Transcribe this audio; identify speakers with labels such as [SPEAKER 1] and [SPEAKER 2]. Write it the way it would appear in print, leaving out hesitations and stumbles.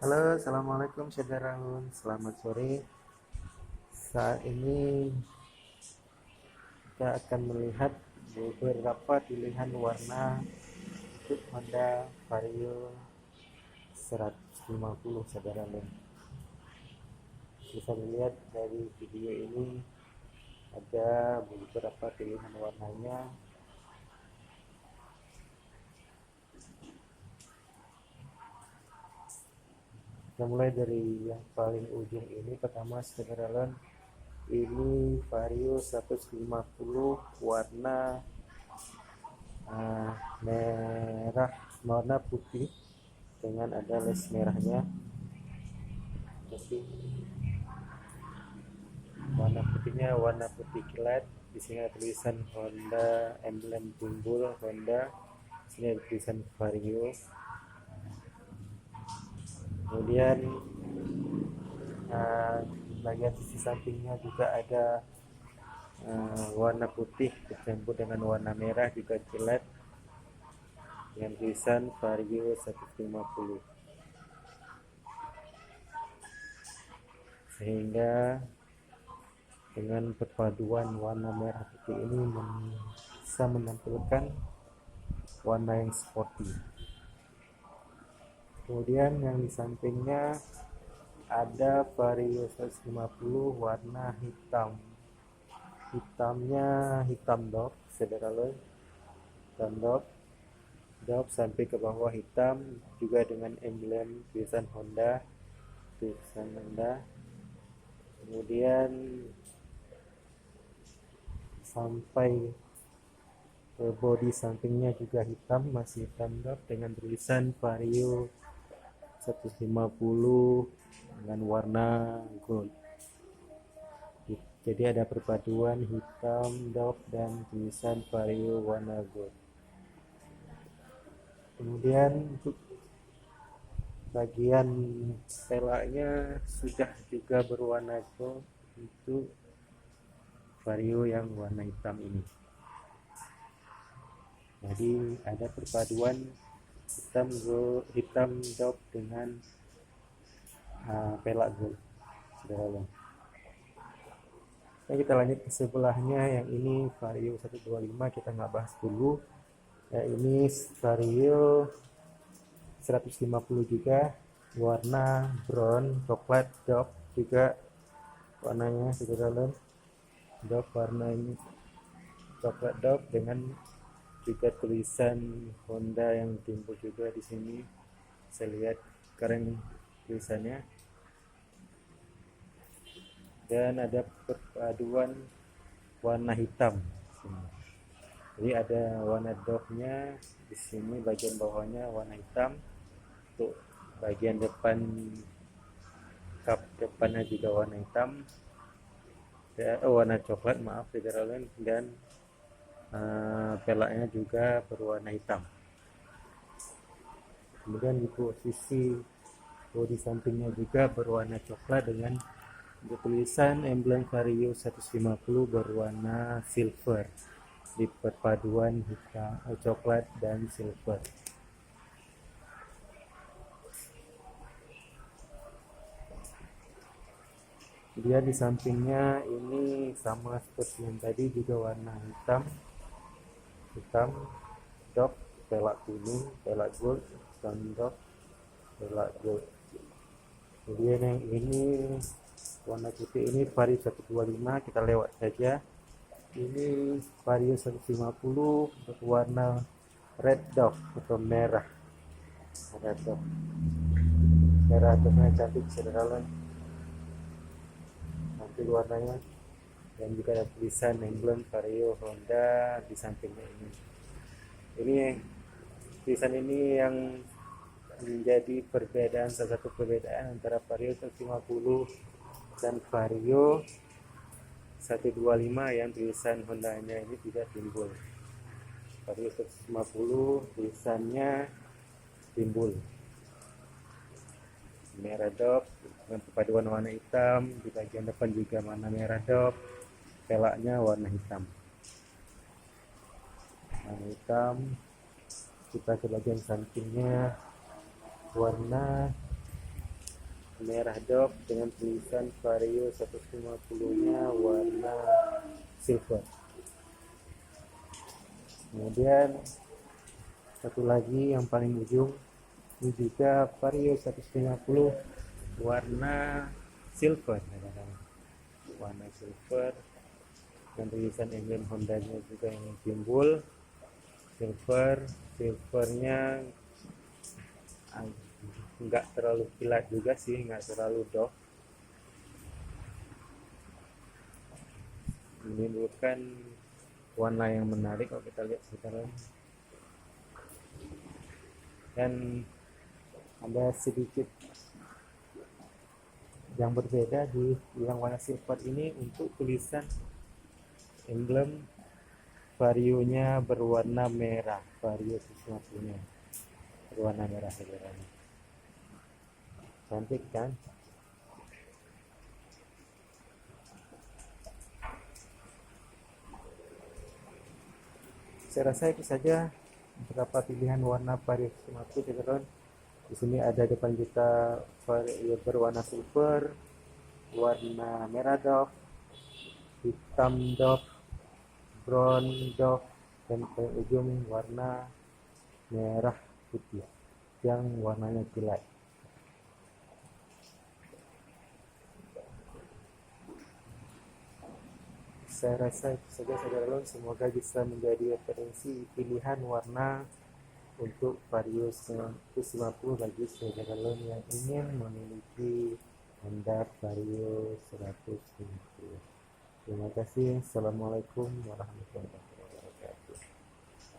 [SPEAKER 1] Halo, assalamualaikum saudaraun. Selamat sore. Saat ini kita akan melihat beberapa pilihan warna untuk Honda Vario 150 saudaraun. Bisa dilihat dari video ini ada beberapa pilihan warnanya. Kita mulai dari yang paling ujung ini. Pertama saudaraun, ini Vario 150 warna merah, warna putih dengan ada les merahnya. Jadi warna putihnya warna putih kilat. Di sini ada tulisan Honda, emblem timbul Honda. Di sini ada tulisan Vario. Kemudian bagian sisi sampingnya juga ada warna putih bercampur dengan warna merah juga kilat dengan tulisan Vario 150, sehingga dengan perpaduan warna merah putih ini bisa menampilkan warna yang sporty. Kemudian yang di sampingnya ada Vario 150 warna hitam. Hitamnya hitam dop, saudara, hitam dop sampai ke bawah hitam, juga dengan emblem tulisan Honda. Kemudian sampai ke bodi sampingnya juga hitam, masih hitam dop dengan tulisan Vario 150 dengan warna gold. Jadi ada perpaduan hitam dop dan tulisan Vario warna gold. Kemudian untuk bagian pelaknya sudah juga berwarna gold untuk Vario yang warna hitam ini. Jadi ada perpaduan hitam dop dengan pelak gold, saudara. Nah, kita lanjut ke sebelahnya. Yang ini Vario 125, kita nggak bahas dulu. Ya, ini Vario 150 juga, warna brown coklat dop juga warnanya, saudara. Dop warna ini coklat dop dengan juga tulisan Honda yang timbul juga di sini. Saya lihat keren tulisannya. Dan ada perpaduan warna hitam. Jadi ada warna dopnya di sini, bagian bawahnya warna hitam. Untuk bagian depan, kap depannya juga warna hitam. Warna coklat, maaf saudara. Dan pelaknya juga berwarna hitam. Kemudian di posisi bodi sampingnya juga berwarna coklat dengan tulisan emblem Vario 150 berwarna silver di perpaduan hitam, coklat dan silver. Dia di sampingnya ini sama seperti yang tadi, juga warna hitam dop, pelak kuning, pelak gold, hitam dop, pelak gold. Kemudian yang ini warna putih, ini Vario 125, kita lewat saja. Ini Vario 150 berwarna red dog atau merah dog. Merah dognya cantik, saudara. Nanti warnanya, dan juga ada tulisan emblem Vario Honda di sampingnya ini. Ini tulisan ini yang menjadi perbedaan, salah satu perbedaan antara Vario 150 dan Vario 125 yang tulisan Hondanya ini tidak timbul. Vario 150 tulisannya timbul, merah dop dengan perpaduan warna hitam. Di bagian depan juga warna merah dop, pelaknya warna hitam. Kita ke bagian sampingnya, warna merah dove dengan tulisan Vario 150-nya warna silver. Kemudian satu lagi yang paling ujung ini juga Vario 150 warna silver, warna silver dan tulisan emblem Honda-nya juga yang timbul silvernya nggak terlalu kilat juga sih, nggak terlalu doff, menimbulkan warna yang menarik kalau kita lihat sekarang. Dan ada sedikit yang berbeda di yang warna silver ini untuk tulisan emblem Vario-nya berwarna merah, Vario 150-nya berwarna merah sebenarnya. Cantik kan? Saya rasa itu saja beberapa pilihan warna Vario 150 teman-teman. Di sini ada depan kita Vario berwarna silver, warna merah doff, hitam doff, brown doff, dan ujung warna merah putih yang warnanya kilat. Saya rasa itu saja saudara, semoga bisa menjadi referensi pilihan warna untuk Vario 150 bagi saudara yang ingin memiliki Honda Vario 150. Terima kasih. Assalamualaikum warahmatullahi wabarakatuh.